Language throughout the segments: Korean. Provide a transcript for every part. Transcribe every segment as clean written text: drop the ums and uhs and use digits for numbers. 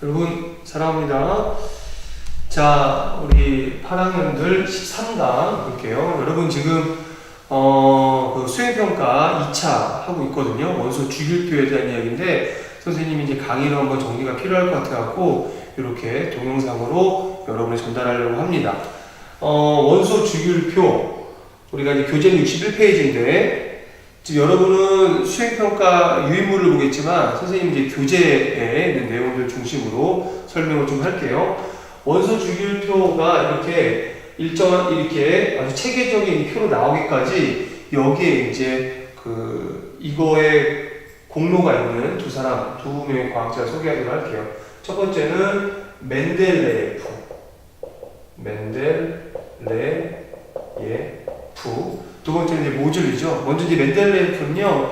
여러분 사랑합니다. 자, 우리 8학년들 13강 볼게요. 여러분 지금 그 수행평가 2차 하고 있거든요. 원소 주기율표에 대한 이야기인데 선생님이 이제 강의로 한번 정리가 필요할 것 같아갖고 이렇게 동영상으로 여러분에 전달하려고 합니다. 원소 주기율표 우리가 이제 교재는 61페이지인데 지금 여러분은 수행평가 유인물을 보겠지만 선생님 이제 교재에 있는 내용들 중심으로 설명을 좀 할게요. 원소 주기율표가 이렇게 일정한 이렇게 아주 체계적인 표로 나오기까지 여기에 이제 이거에 공로가 있는 두 명의 과학자를 소개하도록 할게요. 첫 번째는 멘델레예프. 두 번째는 이제 모즐리죠. 먼저 이제 멘델레예프는요,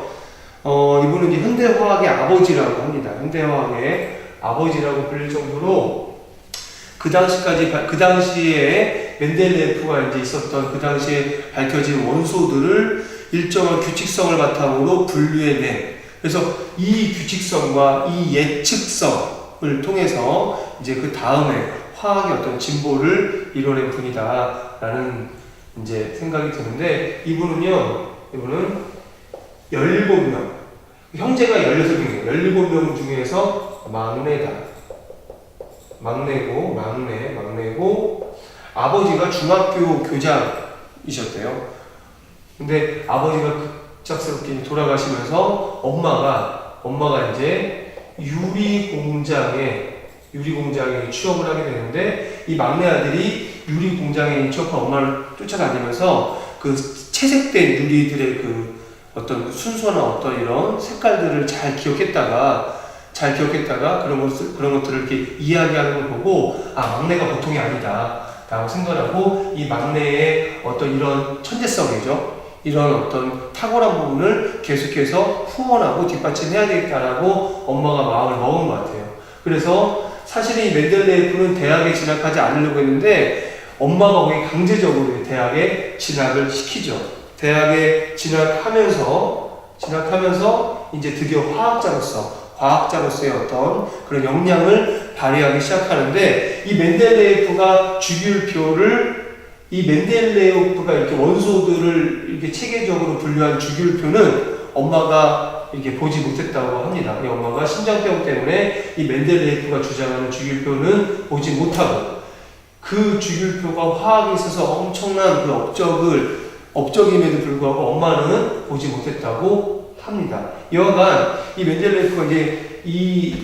이분은 이제 현대화학의 아버지라고 합니다. 현대화학의 아버지라고 불릴 정도로 그 당시에 멘델레예프가 이제 있었던 그 당시에 밝혀진 원소들을 일정한 규칙성을 바탕으로 분류해낸. 그래서 이 규칙성과 이 예측성을 통해서 이제 그 다음에 화학의 어떤 진보를 이뤄낸 분이다라는 이제 생각이 드는데 이분은 17명, 형제가 16명이에요. 17명 중에서 막내고 아버지가 중학교 교장이셨대요. 근데 아버지가 급작스럽게 돌아가시면서 엄마가 이제 유리 공장에 취업을 하게 되는데 이 막내 아들이 유리 공장에 취업한 엄마를 쫓아다니면서 그 채색된 유리들의 그 어떤 순서나 어떤 이런 색깔들을 잘 기억했다가 그런 것들을 이렇게 이야기하는 걸 보고 막내가 보통이 아니다 라고 생각하고 이 막내의 어떤 이런 천재성이죠. 이런 어떤 탁월한 부분을 계속해서 후원하고 뒷받침해야 되겠다라고 엄마가 마음을 먹은 것 같아요. 그래서 사실은 이 멘델레예프는 대학에 진학하지 않으려고 했는데 엄마가 거기 강제적으로 대학에 진학을 시키죠. 대학에 진학하면서 이제 드디어 과학자로서의 어떤 그런 역량을 발휘하기 시작하는데 이 멘델레예프가 이렇게 원소들을 이렇게 체계적으로 분류한 주기율표는 엄마가 이렇게 보지 못했다고 합니다. 이 엄마가 심장병 때문에 이 멘델레예프가 주장하는 주기율표는 보지 못하고 그 주기율표가 화학에 있어서 엄청난 그 업적임에도 불구하고 엄마는 보지 못했다고 합니다. 여하간 이 멘델레예프가 이제 이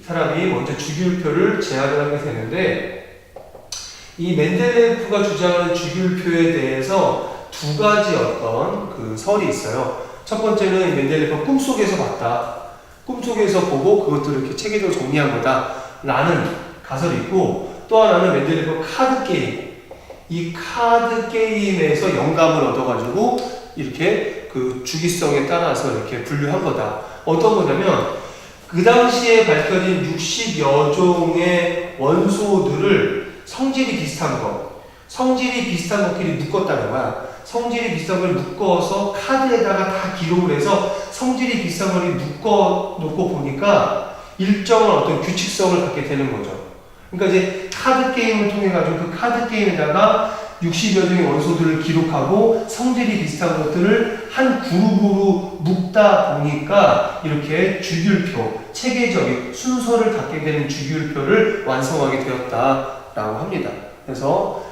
사람이 먼저 주기율표를 제안을 하게 되는데 이 멘델레예프가 주장하는 주기율표에 대해서 두 가지 어떤 그 설이 있어요. 첫 번째는 멘델레예프가 꿈속에서 봤다. 꿈속에서 보고 그것들을 이렇게 체계적으로 정리한 거다. 라는 가설이 있고 또 하나는 멘델레예프가 카드게임. 이 카드게임에서 영감을 얻어가지고 이렇게 그 주기성에 따라서 이렇게 분류한 거다. 어떤 거냐면 그 당시에 밝혀진 60여 종의 원소들을 성질이 비슷한 것끼리 묶었다는 거야. 성질이 비슷한 걸 묶어서 카드에다가 다 기록을 해서 성질이 비슷한 걸 묶어 놓고 보니까 일정한 어떤 규칙성을 갖게 되는 거죠. 그러니까 이제 카드 게임을 통해 가지고 그 카드 게임에다가 60여 종의 원소들을 기록하고 성질이 비슷한 것들을 한 그룹으로 묶다 보니까 이렇게 주기율표, 체계적인 순서를 갖게 되는 주기율표를 완성하게 되었다라고 합니다. 그래서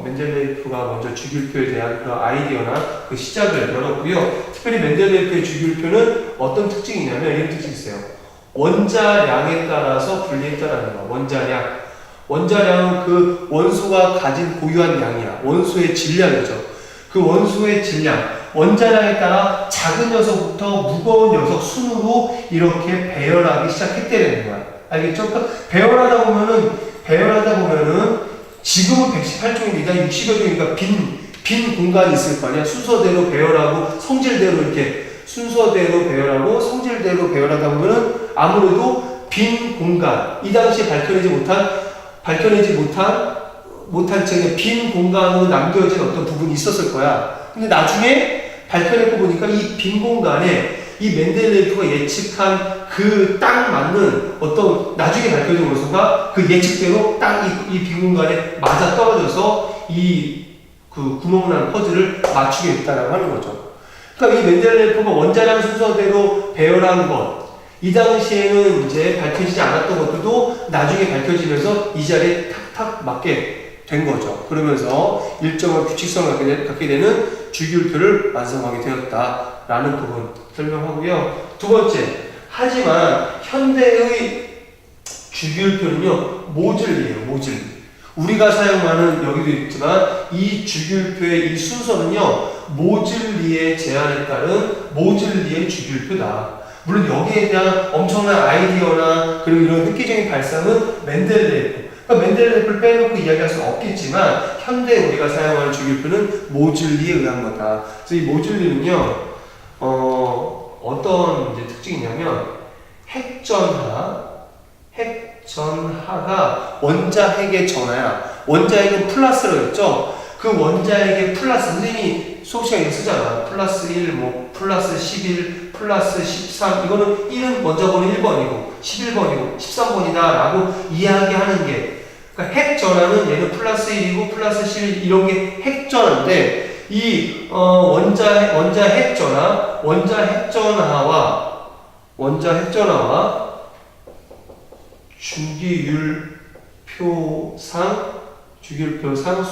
멘델레예프가 먼저 주기율표에 대한 그 아이디어나 그 시작을 열었고요. 특별히 멘델레예프의 주기율표는 어떤 특징이 있냐면 이런 특징이 있어요. 원자량에 따라서 분리했다라는 거야. 원자량은 그 원소가 가진 고유한 양이야. 원소의 질량이죠. 그 원소의 질량, 원자량에 따라 작은 녀석부터 무거운 녀석 순으로 이렇게 배열하기 시작했다는 거야. 알겠죠? 그러니까 배열하다 보면은 지금은 118종입니다. 60여 종이니까 빈 공간이 있을 거 아니야. 순서대로 배열하고 성질대로 배열하다 보면은 아무래도 빈 공간, 이 당시에 밝혀내지 못한 채 빈 공간으로 남겨진 어떤 부분이 있었을 거야. 근데 나중에 밝혀내고 보니까 이 빈 공간에 이 멘델레이프가 예측한 그 딱 맞는 어떤 나중에 밝혀진 원소가 그 예측대로 딱 이 비공간에 맞아 떨어져서 이 그 구멍난 퍼즐을 맞추게 됐다라고 하는 거죠. 그러니까 이 멘델레이프가 원자량 순서대로 배열한 것, 이 당시에는 이제 밝혀지지 않았던 것들도 나중에 밝혀지면서 이 자리에 탁탁 맞게 된 거죠. 그러면서 일정한 규칙성을 갖게 되는 주기율표를 완성하게 되었다라는 부분 설명하고요. 두 번째, 하지만 현대의 주기율표는요, 모질이에요, 모질. 우리가 사용하는, 여기도 있지만, 이 주기율표의 이 순서는요, 모질리의 제안에 따른 모질리의 주기율표다. 물론 여기에 대한 엄청난 아이디어나 그리고 이런 획기적인 발상은 멘델레예프. 그러니까 멘델레예프를 빼놓고 이야기할 수는 없겠지만 현대 우리가 사용하는 주기율표는 모질리에 의한 거다. 그래서 이 모질리는요, 어떤 이제 특징이냐면 핵전하가 원자핵의 전하야. 원자핵은 플러스로 했죠. 그 원자핵의 플러스, 선생님이 수업 시간에 쓰잖아. 플러스 1, 뭐 플러스 11, 플러스 13. 이거는 1은 먼저 보는 1번이고 11번이고 13번이다 라고 이야기하는 게, 그러니까 핵전하는 얘는 플러스 1이고 플러스 11 이런 게 핵전하인데, 이 원자 핵전하와 주기율표상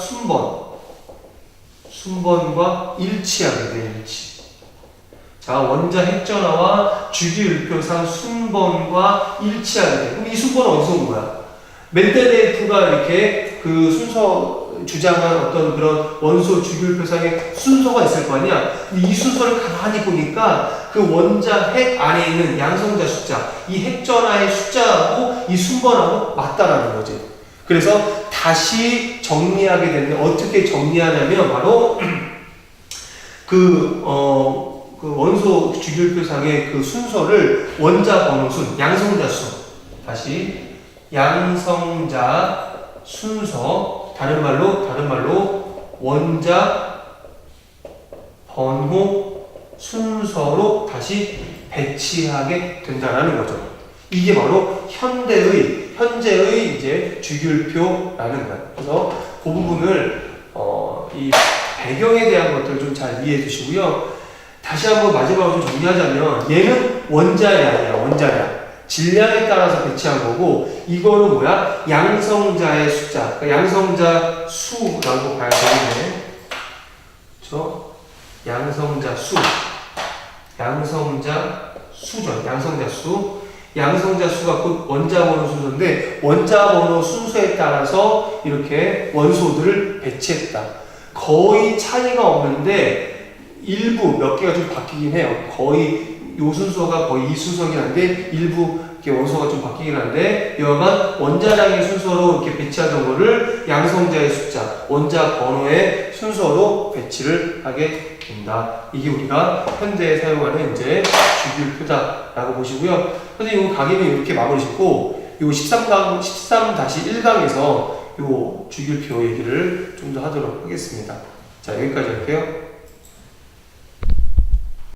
순번과 일치하게 돼, 일치. 자, 원자 핵전하와 주기율표상 순번과 일치하게 돼. 그럼 이 순번은 어디서 온 거야? 멘델레예프가 이렇게 그 순서 주장한 어떤 그런 원소 주기율표상의 순서가 있을 거 아니야? 이 순서를 가만히 보니까 그 원자 핵 안에 있는 양성자 숫자, 이 핵전하의 숫자하고 이 순번하고 맞다라는 거지. 그래서 다시 정리하게 되는데, 어떻게 정리하냐면 바로 그 원소 주기율표상의 그 순서를 원자 번호순, 양성자 수, 다시 양성자 순서, 다른 말로 원자 번호 순서로 다시 배치하게 된다는 거죠. 이게 바로 현재의 이제 주기율표라는 거예요. 그래서 그 부분을 이 배경에 대한 것들을 좀 잘 이해해 주시고요. 다시 한번 마지막으로 좀 정리하자면, 얘는 원자량이야, 원자량. 질량에 따라서 배치한 거고, 이거는 뭐야? 양성자의 숫자, 그러니까 양성자 수라고 봐야 되는데, 그렇죠? 양성자 수죠. 양성자 수가 곧 원자 번호 순서인데, 원자 번호 순서에 따라서 이렇게 원소들을 배치했다. 거의 차이가 없는데 일부 몇 개가 좀 바뀌긴 해요. 거의 요 순서가 거의 이 순서긴 한데 일부 이렇게 원소가 좀 바뀌긴 한데, 여하간 원자량의 순서로 이렇게 배치하던 거를 양성자의 숫자, 원자 번호의 순서로 배치를 하게 된다. 이게 우리가 현대에 사용하는 이제 주기율표다라고 보시고요. 선생님, 이거 강의는 이렇게 마무리 짓고, 요 13-1강에서 요 주기율표 얘기를 좀 더 하도록 하겠습니다. 자, 여기까지 할게요.